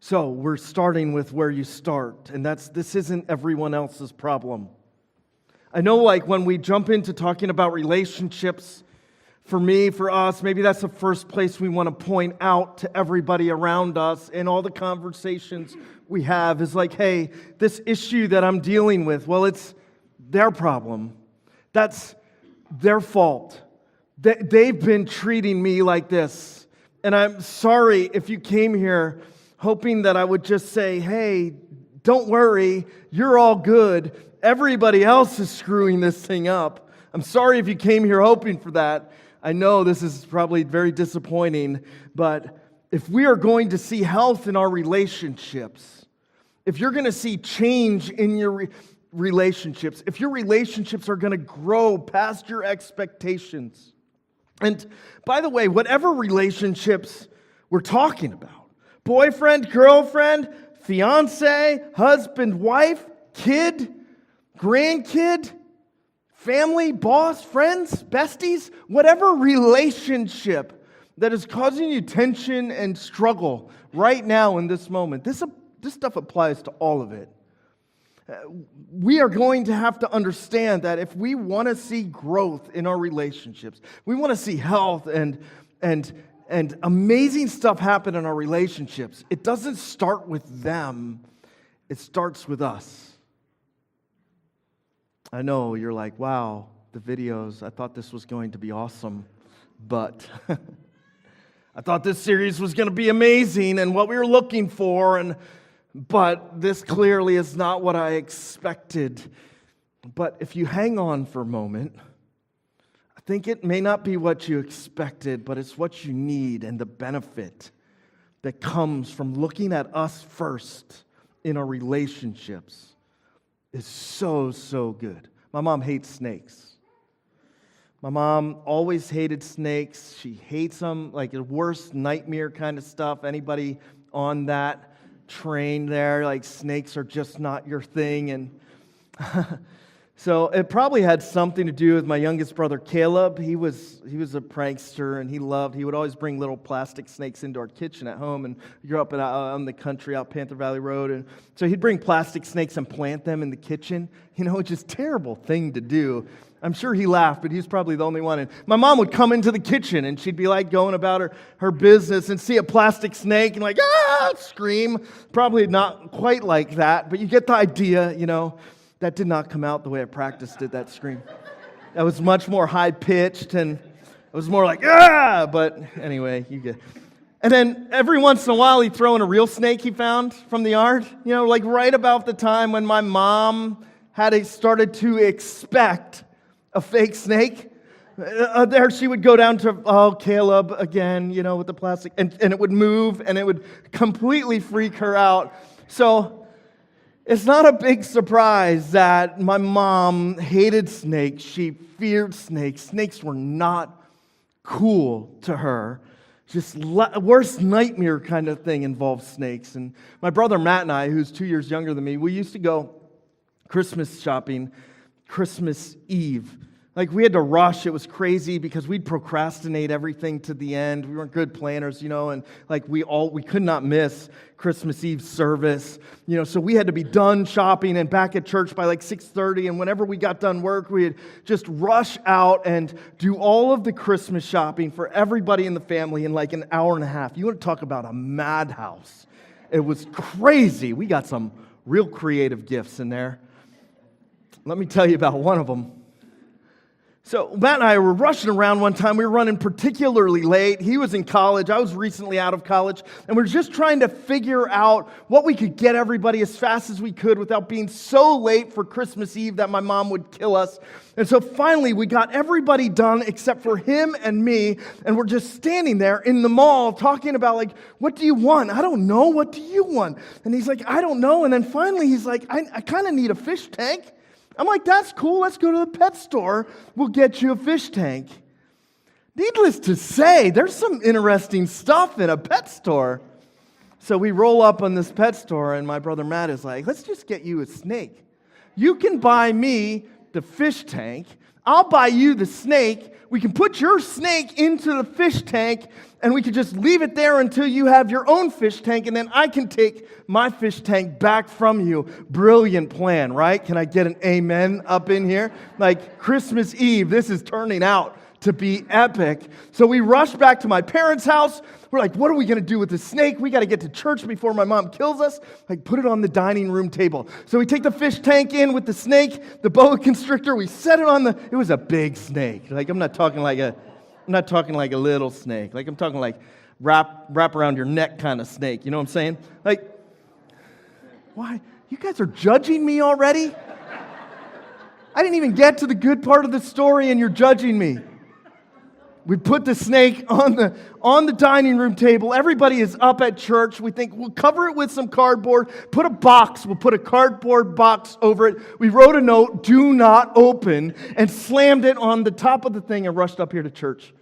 So we're starting with where you start, and this isn't everyone else's problem. I know, like, when we jump into talking about relationships, for me, for us, maybe that's the first place we want to point out to everybody around us in all the conversations we have is like, hey, this issue that I'm dealing with, well, it's their problem. That's their fault. They've been treating me like this. And I'm sorry if you came here hoping that I would just say, hey, don't worry, you're all good. Everybody else is screwing this thing up. I'm sorry if you came here hoping for that. I know this is probably very disappointing, but if we are going to see health in our relationships, if you're going to see change in your relationships, if your relationships are going to grow past your expectations, and by the way, whatever relationships we're talking about, boyfriend, girlfriend, fiance, husband, wife, kid, grandkid, family, boss, friends, besties, whatever relationship that is causing you tension and struggle right now in this moment, this stuff applies to all of it. We are going to have to understand that if we want to see growth in our relationships, we want to see health and amazing stuff happen in our relationships, it doesn't start with them, it starts with us. I know you're like, wow, the videos, I thought this was going to be awesome, but I thought this series was going to be amazing and what we were looking for, but this clearly is not what I expected. But if you hang on for a moment, I think it may not be what you expected, but it's what you need, and the benefit that comes from looking at us first in our relationships is so, so good. My mom hates snakes. My mom always hated snakes. She hates them, like the worst nightmare kind of stuff. Anybody on that train there, like snakes are just not your thing. And so it probably had something to do with my youngest brother, Caleb. He was a prankster, and he would always bring little plastic snakes into our kitchen at home, and we grew up in the country out Panther Valley Road, and so he'd bring plastic snakes and plant them in the kitchen. You know, it's just a terrible thing to do. I'm sure he laughed, but he's probably the only one. And my mom would come into the kitchen, and she'd be like going about her business and see a plastic snake and like, scream. Probably not quite like that, but you get the idea, you know. That did not come out the way I practiced it, that scream. That was much more high-pitched, and it was more like, but anyway, you get. And then every once in a while, he'd throw in a real snake he found from the yard. You know, like right about the time when my mom had started to expect a fake snake. There she would go down to, Caleb again, you know, with the plastic, and it would move, and it would completely freak her out. So it's not a big surprise that my mom hated snakes. She feared snakes. Snakes were not cool to her. Just worst nightmare kind of thing involved snakes. And my brother Matt and I, who's 2 years younger than me, we used to go Christmas shopping Christmas Eve. Like, we had to rush. It was crazy because we'd procrastinate everything to the end. We weren't good planners, you know, and like we could not miss Christmas Eve service, you know, so we had to be done shopping and back at church by like 6:30, and whenever we got done work, we'd just rush out and do all of the Christmas shopping for everybody in the family in like an hour and a half. You want to talk about a madhouse. It was crazy. We got some real creative gifts in there. Let me tell you about one of them. So Matt and I were rushing around one time. We were running particularly late. He was in college. I was recently out of college. And we were just trying to figure out what we could get everybody as fast as we could without being so late for Christmas Eve that my mom would kill us. And so finally, we got everybody done except for him and me. And we're just standing there in the mall talking about, like, what do you want? I don't know. What do you want? And he's like, I don't know. And then finally, he's like, I kind of need a fish tank. I'm like, that's cool. Let's go to the pet store. We'll get you a fish tank. Needless to say, there's some interesting stuff in a pet store. So we roll up on this pet store, and my brother Matt is like, let's just get you a snake. You can buy me the fish tank. I'll buy you the snake. We can put your snake into the fish tank, and we can just leave it there until you have your own fish tank, and then I can take my fish tank back from you. Brilliant plan, right? Can I get an amen up in here? Like Christmas Eve, this is turning out to be epic. So we rush back to my parents' house. We're like, what are we going to do with the snake? We got to get to church before my mom kills us. Like, put it on the dining room table. So we take the fish tank in with the snake, the boa constrictor. We set it on it was a big snake. Like, I'm not talking like a little snake. Like, I'm talking like wrap around your neck kind of snake. You know what I'm saying? Like, why? You guys are judging me already? I didn't even get to the good part of the story and you're judging me. We put the snake on the dining room table. Everybody is up at church. We think we'll cover it with some cardboard, put a box, we'll put a cardboard box over it. We wrote a note, "Do not open," and slammed it on the top of the thing and rushed up here to church.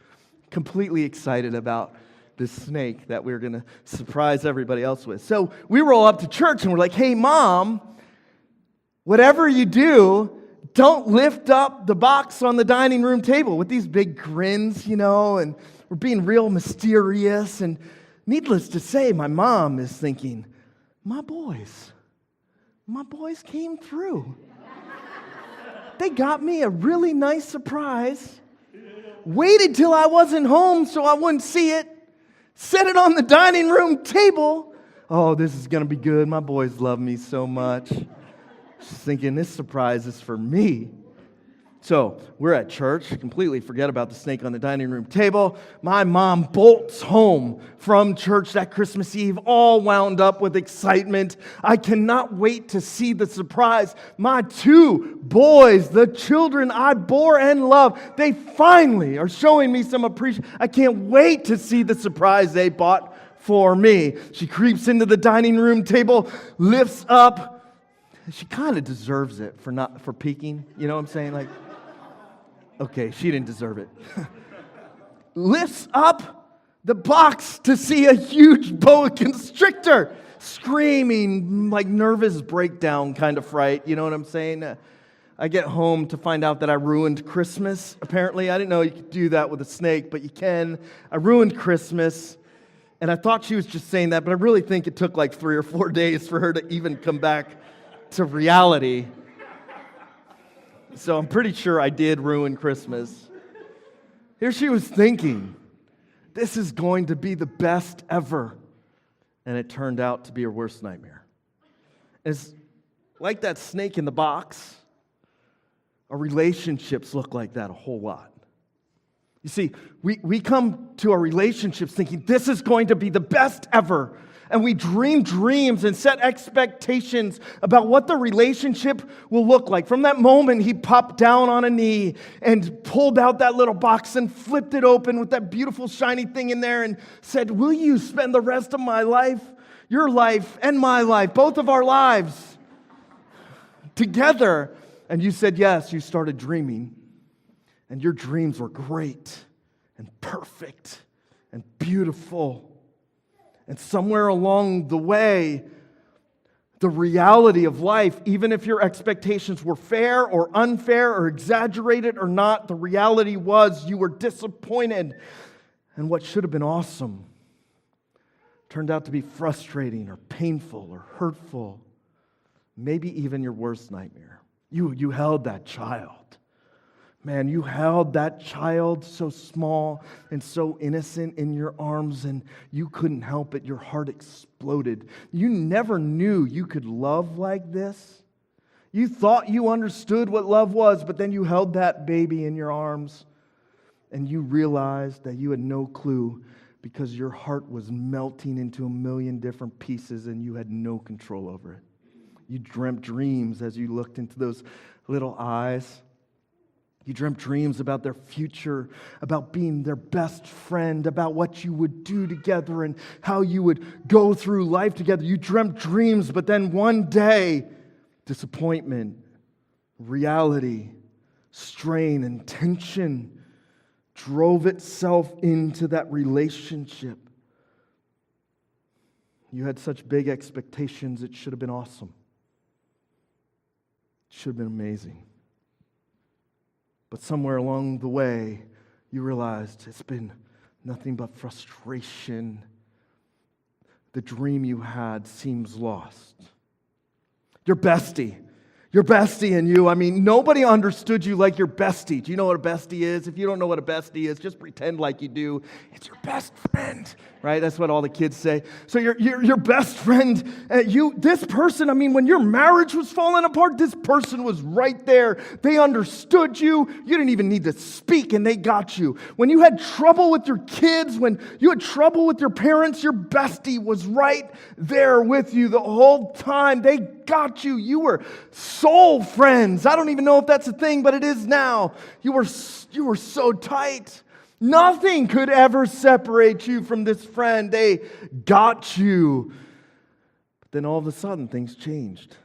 Completely excited about this snake that we were going to surprise everybody else with. So we roll up to church and we're like, "Hey, Mom, whatever you do, don't lift up the box on the dining room table," with these big grins, and we're being real mysterious. And needless to say, my mom is thinking, my boys came through. They got me a really nice surprise, waited till I wasn't home so I wouldn't see it, set it on the dining room table. Oh, this is going to be good. My boys love me so much. She's thinking, this surprise is for me. So we're at church, completely forget about the snake on the dining room table. My mom bolts home from church that Christmas Eve, all wound up with excitement. I cannot wait to see the surprise. My two boys, the children I bore and love, they finally are showing me some appreciation. I can't wait to see the surprise they bought for me. She creeps into the dining room table, lifts up. She kind of deserves it for peeking. You know what I'm saying? Like, okay, she didn't deserve it. Lifts up the box to see a huge boa constrictor, screaming like nervous breakdown kind of fright. You know what I'm saying? I get home to find out that I ruined Christmas. Apparently, I didn't know you could do that with a snake, but you can. I ruined Christmas. And I thought she was just saying that, but I really think it took like 3 or 4 days for her to even come back to reality. So I'm pretty sure I did ruin Christmas. Here she was thinking, this is going to be the best ever. And it turned out to be her worst nightmare. It's like that snake in the box. Our relationships look like that a whole lot. You see, we come to our relationships thinking this is going to be the best ever. And we dream dreams and set expectations about what the relationship will look like. From that moment, he popped down on a knee and pulled out that little box and flipped it open with that beautiful shiny thing in there and said, "Will you spend the rest of my life, your life and my life, both of our lives together?" And you said yes. You started dreaming. And your dreams were great and perfect and beautiful. And somewhere along the way, the reality of life, even if your expectations were fair or unfair or exaggerated or not, the reality was you were disappointed. And what should have been awesome turned out to be frustrating or painful or hurtful, maybe even your worst nightmare. You held that child. Man, you held that child so small and so innocent in your arms, and you couldn't help it. Your heart exploded. You never knew you could love like this. You thought you understood what love was, but then you held that baby in your arms, and you realized that you had no clue because your heart was melting into a million different pieces, and you had no control over it. You dreamt dreams as you looked into those little eyes. You dreamt dreams about their future, about being their best friend, about what you would do together and how you would go through life together. You dreamt dreams, but then one day, disappointment, reality, strain, and tension drove itself into that relationship. You had such big expectations, it should have been awesome. It should have been amazing. But somewhere along the way, you realized it's been nothing but frustration. The dream you had seems lost. Your bestie and you, nobody understood you like your bestie. Do you know what a bestie is? If you don't know what a bestie is, just pretend like you do. It's your best friend, right? That's what all the kids say. So your best friend, this person, when your marriage was falling apart, this person was right there. They understood you. You didn't even need to speak, and they got you. When you had trouble with your kids, when you had trouble with your parents, your bestie was right there with you the whole time. They got you. You were soul friends. I don't even know if that's a thing, but it is now. You were so tight. Nothing could ever separate you from this friend. They got you. But then all of a sudden, things changed.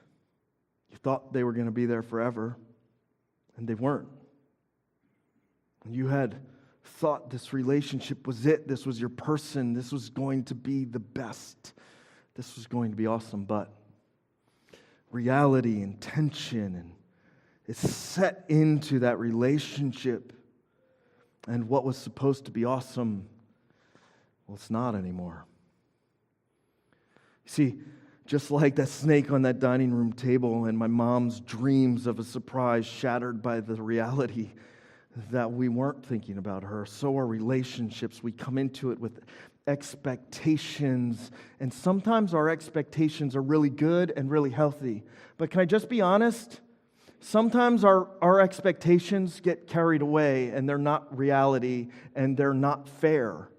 You thought they were going to be there forever, and they weren't. You had thought this relationship was it. This was your person. This was going to be the best. This was going to be awesome, but reality and tension and it's set into that relationship, and what was supposed to be awesome, well, it's not anymore. See, just like that snake on that dining room table and my mom's dreams of a surprise shattered by the reality that we weren't thinking about her, so are relationships. We come into it with expectations, and sometimes our expectations are really good and really healthy. But can I just be honest? Sometimes our expectations get carried away, and they're not reality, and they're not fair.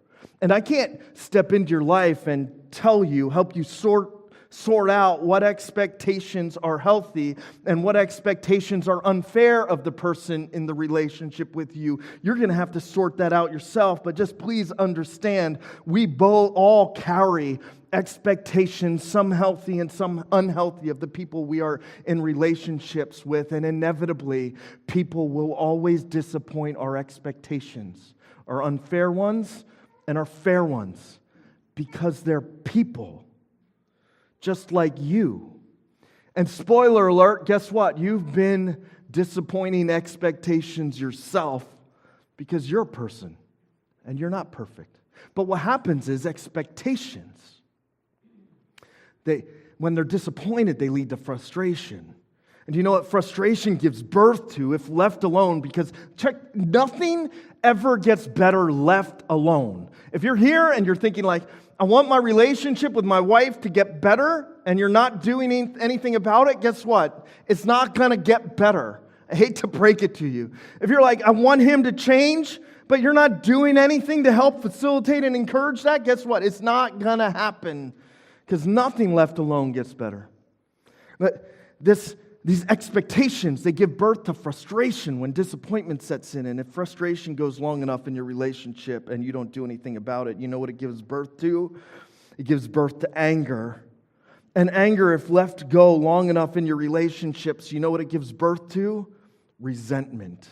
And I can't step into your life and help you sort out what expectations are healthy and what expectations are unfair of the person in the relationship with you. You're going to have to sort that out yourself, but just please understand, we both all carry expectations, some healthy and some unhealthy, of the people we are in relationships with, and inevitably, people will always disappoint our expectations, our unfair ones and our fair ones, because they're people just like you. And spoiler alert, guess what? You've been disappointing expectations yourself because you're a person and you're not perfect. But what happens is expectations, when they're disappointed, they lead to frustration. And you know what frustration gives birth to if left alone? Because nothing ever gets better left alone. If you're here and you're thinking like, I want my relationship with my wife to get better, and you're not doing anything about it, guess what? It's not going to get better. I hate to break it to you. If you're like, I want him to change, but you're not doing anything to help facilitate and encourage that, guess what? It's not going to happen, because nothing left alone gets better. But these expectations, they give birth to frustration when disappointment sets in. And if frustration goes long enough in your relationship and you don't do anything about it, you know what it gives birth to? It gives birth to anger. And anger, if left go long enough in your relationships, you know what it gives birth to? Resentment.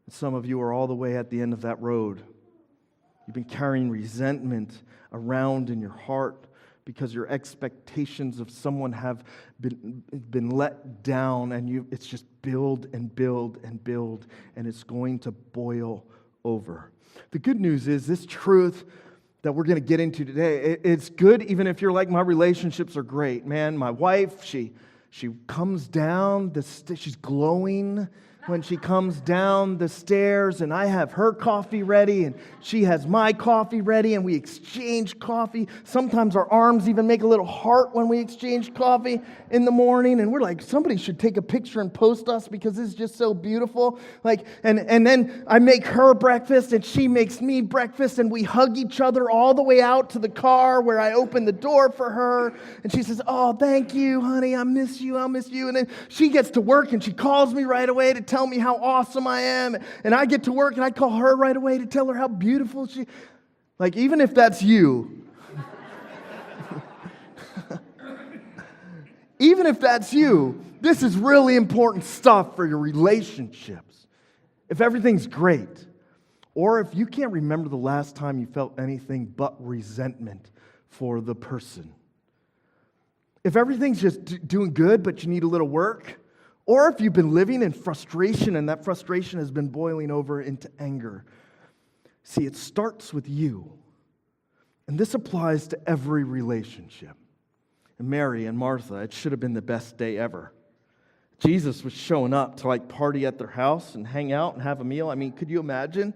And some of you are all the way at the end of that road. You've been carrying resentment around in your heart, because your expectations of someone have been let down, and it's just build and build and build, and it's going to boil over. The good news is this truth that we're going to get into today, it's good even if you're like, my relationships are great. Man, my wife, she comes down, she's glowing when she comes down the stairs, and I have her coffee ready, and she has my coffee ready, and we exchange coffee. Sometimes our arms even make a little heart when we exchange coffee in the morning, and we're like, somebody should take a picture and post us because this is just so beautiful. And then I make her breakfast, and she makes me breakfast, and we hug each other all the way out to the car where I open the door for her, and she says, oh, thank you, honey, I'll miss you. And then she gets to work, and she calls me right away to tell me how awesome I am, and I get to work and I call her right away to tell her how beautiful she. Even if that's you, even if that's you, this is really important stuff for your relationships. If everything's great, or if you can't remember the last time you felt anything but resentment for the person. If everything's just doing good, but you need a little work, Or if you've been living in frustration and that frustration has been boiling over into anger. See, it starts with you. And this applies to every relationship. And Mary and Martha, it should have been the best day ever. Jesus was showing up to party at their house and hang out and have a meal. I mean, could you imagine?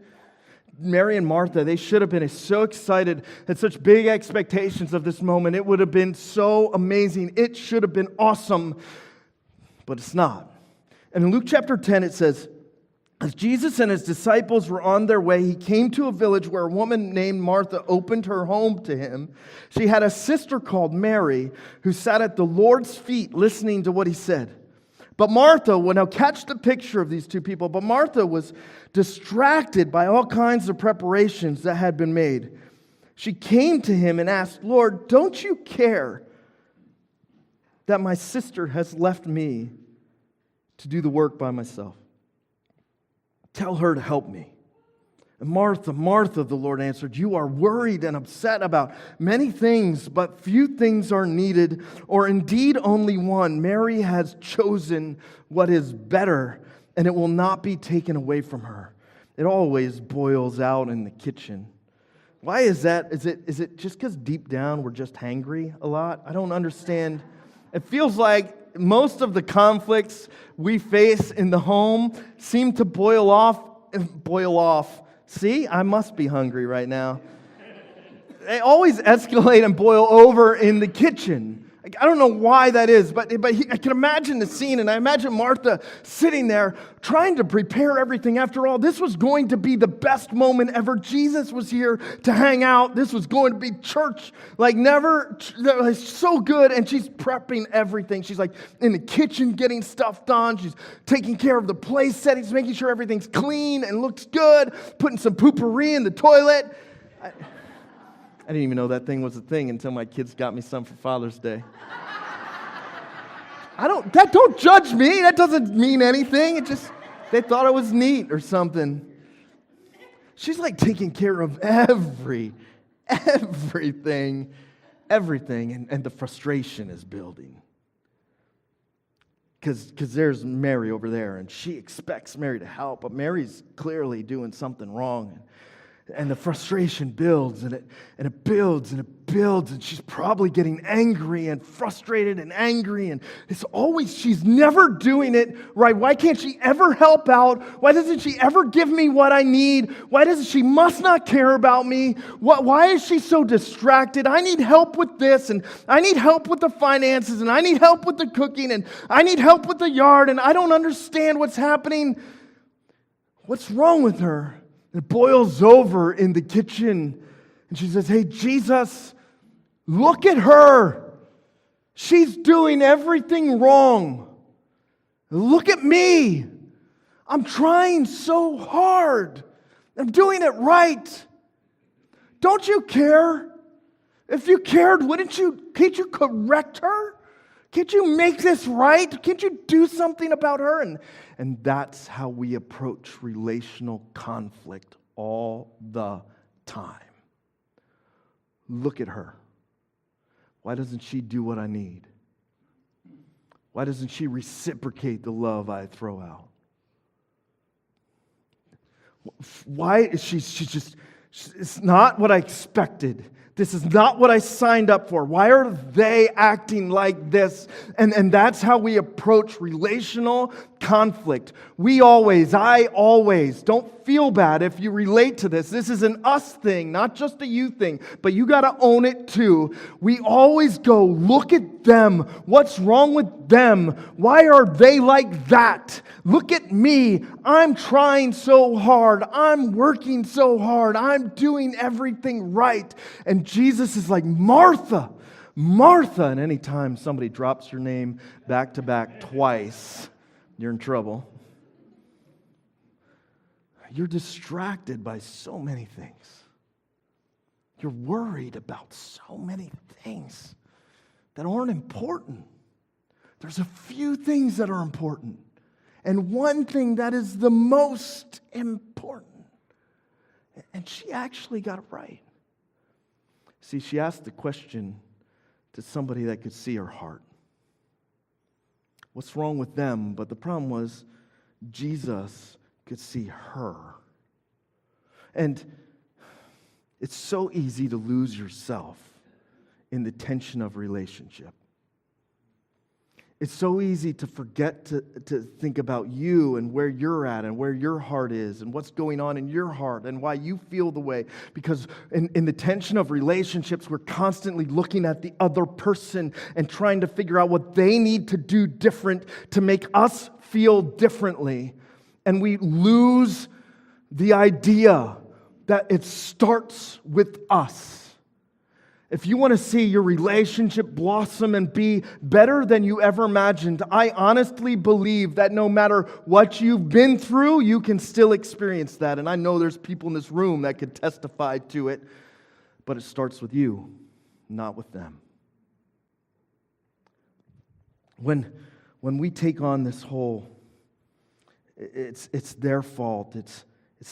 Mary and Martha, they should have been so excited, had such big expectations of this moment. It would have been so amazing. It should have been awesome, but it's not. And in Luke chapter 10, it says, as Jesus and his disciples were on their way, he came to a village where a woman named Martha opened her home to him. She had a sister called Mary who sat at the Lord's feet listening to what he said. But Martha, now catch the picture of these two people, but Martha was distracted by all kinds of preparations that had been made. She came to him and asked, Lord, don't you care that my sister has left me to do the work by myself? Tell her to help me. And Martha, Martha, the Lord answered, you are worried and upset about many things, but few things are needed, or indeed only one. Mary has chosen what is better, and it will not be taken away from her. It always boils out in the kitchen. Why is that? Is it just because deep down we're just hangry a lot? I don't understand. It feels like most of the conflicts we face in the home seem to boil off. See, I must be hungry right now. They always escalate and boil over in the kitchen. I don't know why that is, but I can imagine the scene, and I imagine Martha sitting there trying to prepare everything. After all, this was going to be the best moment ever. Jesus was here to hang out. This was going to be church like never. So good, and she's prepping everything. She's in the kitchen getting stuff done. She's taking care of the place settings, making sure everything's clean and looks good, putting some poopery in the toilet. I didn't even know that thing was a thing until my kids got me some for Father's Day. Don't judge me. That doesn't mean anything. They thought it was neat or something. She's taking care of everything, and the frustration is building. Because there's Mary over there, and she expects Mary to help, but Mary's clearly doing something wrong. And the frustration builds, and it builds, and it builds, and she's probably getting angry and frustrated and angry, and she's never doing it right. Why can't she ever help out? Why doesn't she ever give me what I need? Why doesn't she must not care about me? Why is she so distracted? I need help with this, and I need help with the finances, and I need help with the cooking, and I need help with the yard, and I don't understand what's happening. What's wrong with her? It boils over in the kitchen. And she says, hey, Jesus, look at her. She's doing everything wrong. Look at me. I'm trying so hard. I'm doing it right. Don't you care? If you cared, can't you correct her? Can't you make this right? Can't you do something about her? And that's how we approach relational conflict all the time. Look at her. Why doesn't she do what I need? Why doesn't she reciprocate the love I throw out? Why is she just, it's not what I expected. This is not what I signed up for. Why are they acting like this? And that's how we approach relational conflict. I always, don't feel bad if you relate to this. This is an us thing, not just a you thing, but you got to own it too. We always go, look at them. What's wrong with them? Why are they like that? Look at me. I'm trying so hard. I'm working so hard. I'm doing everything right. And Jesus is like, Martha, Martha. And anytime somebody drops your name back to back twice, you're in trouble. You're distracted by so many things. You're worried about so many things that aren't important. There's a few things that are important, and one thing that is the most important. And she actually got it right. See, she asked the question to somebody that could see her heart. What's wrong with them? But the problem was Jesus could see her. And it's so easy to lose yourself in the tension of relationship. It's so easy to forget to think about you and where you're at and where your heart is and what's going on in your heart and why you feel the way. Because in the tension of relationships, we're constantly looking at the other person and trying to figure out what they need to do different to make us feel differently. And we lose the idea that it starts with us. If you want to see your relationship blossom and be better than you ever imagined, I honestly believe that no matter what you've been through, you can still experience that. And I know there's people in this room that could testify to it, but it starts with you, not with them. When we take on this whole, it's their fault, it's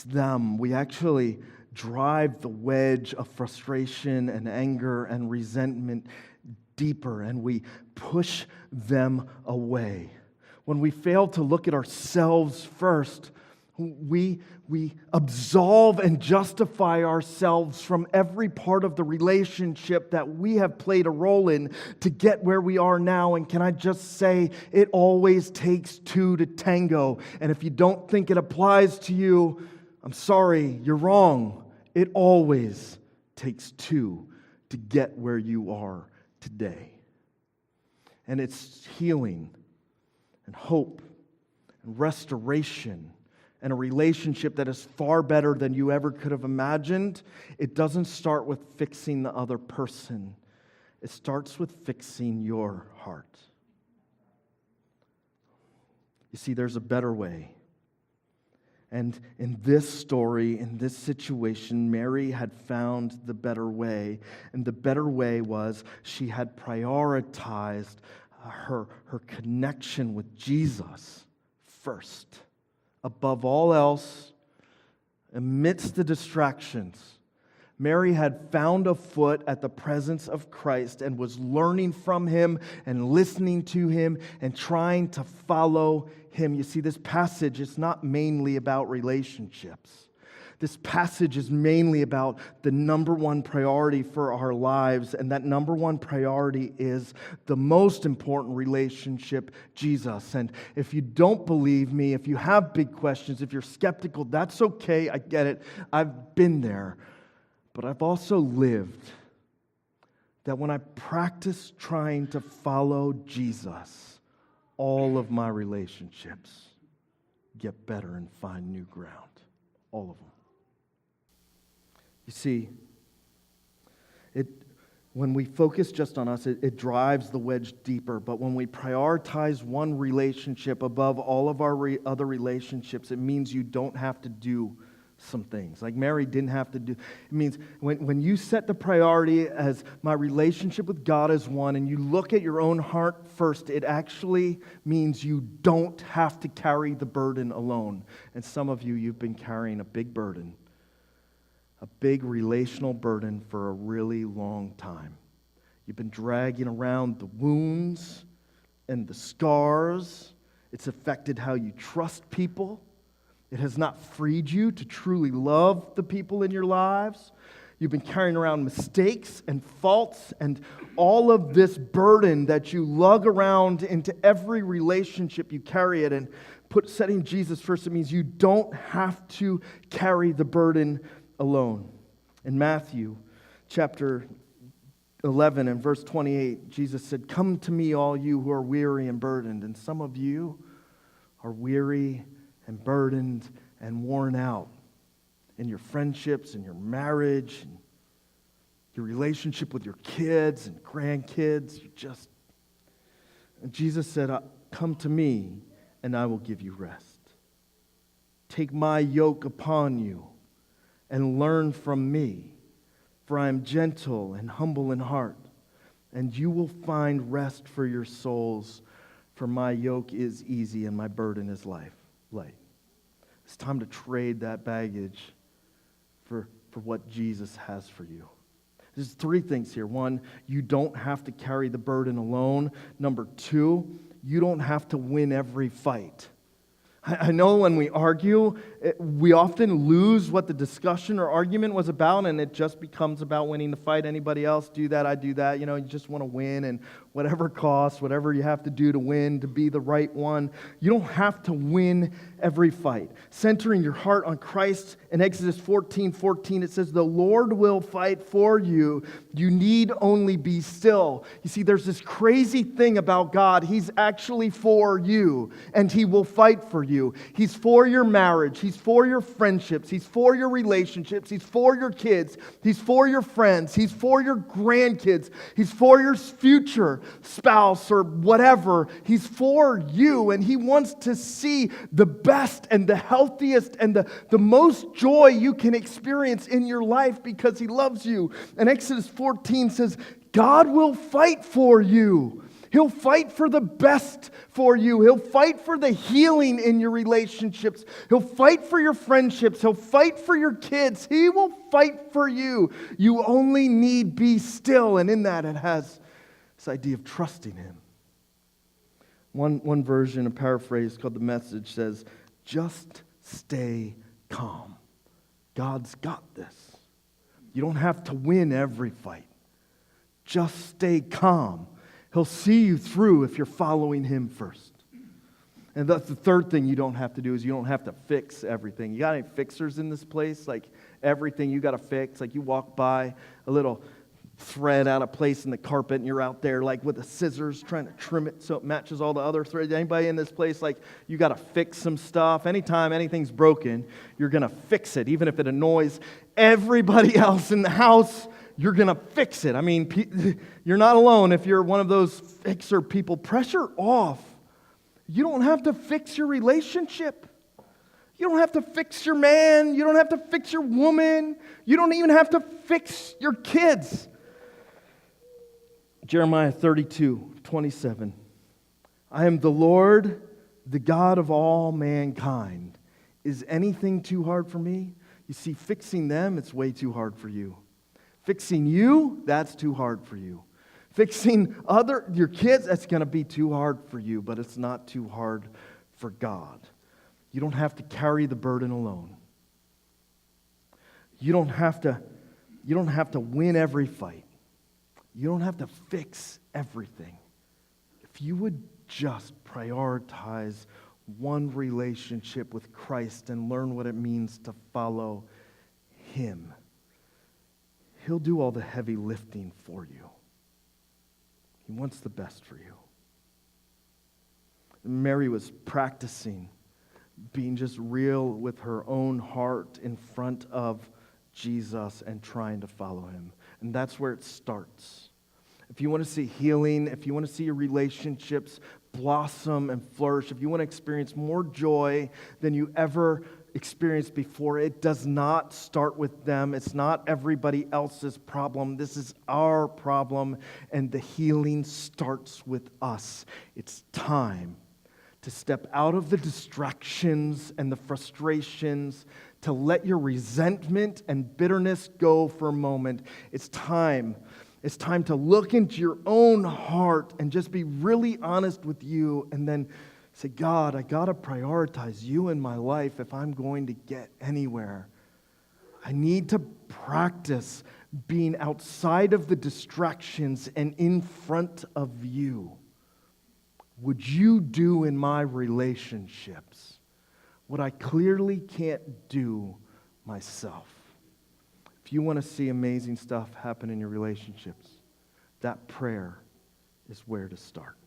them, we actually drive the wedge of frustration and anger and resentment deeper, and we push them away. When we fail to look at ourselves first, we absolve and justify ourselves from every part of the relationship that we have played a role in to get where we are now. And can I just say, it always takes two to tango. And if you don't think it applies to you, I'm sorry, you're wrong. It always takes two to get where you are today. And it's healing and hope and restoration and a relationship that is far better than you ever could have imagined. It doesn't start with fixing the other person. It starts with fixing your heart. You see, there's a better way. And in this story, in this situation, Mary had found the better way. And the better way was she had prioritized her connection with Jesus first. Above all else, amidst the distractions, Mary had found a foot at the presence of Christ and was learning from Him and listening to Him and trying to follow Him. You see, this passage is not mainly about relationships. This passage is mainly about the number one priority for our lives, and that number one priority is the most important relationship, Jesus. And if you don't believe me, if you have big questions, if you're skeptical, that's okay, I get it. I've been there. But I've also lived that when I practice trying to follow Jesus, all of my relationships get better and find new ground. All of them. You see, when we focus just on us, it drives the wedge deeper. But when we prioritize one relationship above all of our other relationships, it means you don't have to do some things. Like Mary didn't have to do. It means when you set the priority as my relationship with God is one, and you look at your own heart first, it actually means you don't have to carry the burden alone. And some of you, you've been carrying a big burden. A big relational burden for a really long time. You've been dragging around the wounds and the scars. It's affected how you trust people. It has not freed you to truly love the people in your lives. You've been carrying around mistakes and faults and all of this burden that you lug around into every relationship you carry it. And setting Jesus first, it means you don't have to carry the burden alone. In Matthew chapter 11 and verse 28, Jesus said, "Come to me, all you who are weary and burdened." And some of you are weary and burdened and worn out in your friendships, in your marriage, in your relationship with your kids and grandkids. And Jesus said, "Come to me and I will give you rest. Take my yoke upon you and learn from me, for I am gentle and humble in heart, and you will find rest for your souls, for my yoke is easy and my burden is light." It's time to trade that baggage for what Jesus has for you. There's three things here. One, you don't have to carry the burden alone. Number two, you don't have to win every fight. I know when we argue, we often lose what the discussion or argument was about, and it just becomes about winning the fight. Anybody else do that? I do that. You just want to win, and whatever costs, whatever you have to do to win, to be the right one. You don't have to win every fight. Centering your heart on Christ, in Exodus 14:14, it says, "The Lord will fight for you. You need only be still." You see, there's this crazy thing about God. He's actually for you, and He will fight for you. He's for your marriage. He's for your friendships. He's for your relationships. He's for your kids. He's for your friends. He's for your grandkids. He's for your future spouse or whatever. He's for you, and He wants to see the best and the healthiest and the most joy you can experience in your life because He loves you. And Exodus 14 says, God will fight for you. He'll fight for the best for you. He'll fight for the healing in your relationships. He'll fight for your friendships. He'll fight for your kids. He will fight for you. You only need be still. And in that, it has this idea of trusting Him. One version, a paraphrase called The Message, says, just stay calm. God's got this. You don't have to win every fight. Just stay calm. He'll see you through if you're following Him first. And that's the third thing you don't have to do is you don't have to fix everything. You got any fixers in this place? Like everything you got to fix. Like you walk by a little thread out of place in the carpet and you're out there like with the scissors trying to trim it so it matches all the other threads. Anybody in this place like you got to fix some stuff? Anytime anything's broken, you're going to fix it. Even if it annoys everybody else in the house, you're going to fix it. I mean, you're not alone if you're one of those fixer people. Pressure off. You don't have to fix your relationship. You don't have to fix your man. You don't have to fix your woman. You don't even have to fix your kids. Jeremiah 32:27. I am the Lord, the God of all mankind. Is anything too hard for me? You see, fixing them, it's way too hard for you. Fixing you, that's too hard for you. Fixing your kids, that's going to be too hard for you, but it's not too hard for God. You don't have to carry the burden alone. You don't have to win every fight. You don't have to fix everything. If you would just prioritize one relationship with Christ and learn what it means to follow Him, He'll do all the heavy lifting for you. He wants the best for you. Mary was practicing being just real with her own heart in front of Jesus and trying to follow Him. And that's where it starts. If you want to see healing, if you want to see your relationships blossom and flourish, if you want to experience more joy than you ever experienced before, it does not start with them. It's not everybody else's problem. This is our problem, and the healing starts with us. It's time to step out of the distractions and the frustrations, to let your resentment and bitterness go for a moment. It's time to look into your own heart and just be really honest with you and then say, God, I got to prioritize you in my life if I'm going to get anywhere. I need to practice being outside of the distractions and in front of you. Would you do in my relationships what I clearly can't do myself? If you want to see amazing stuff happen in your relationships, that prayer is where to start.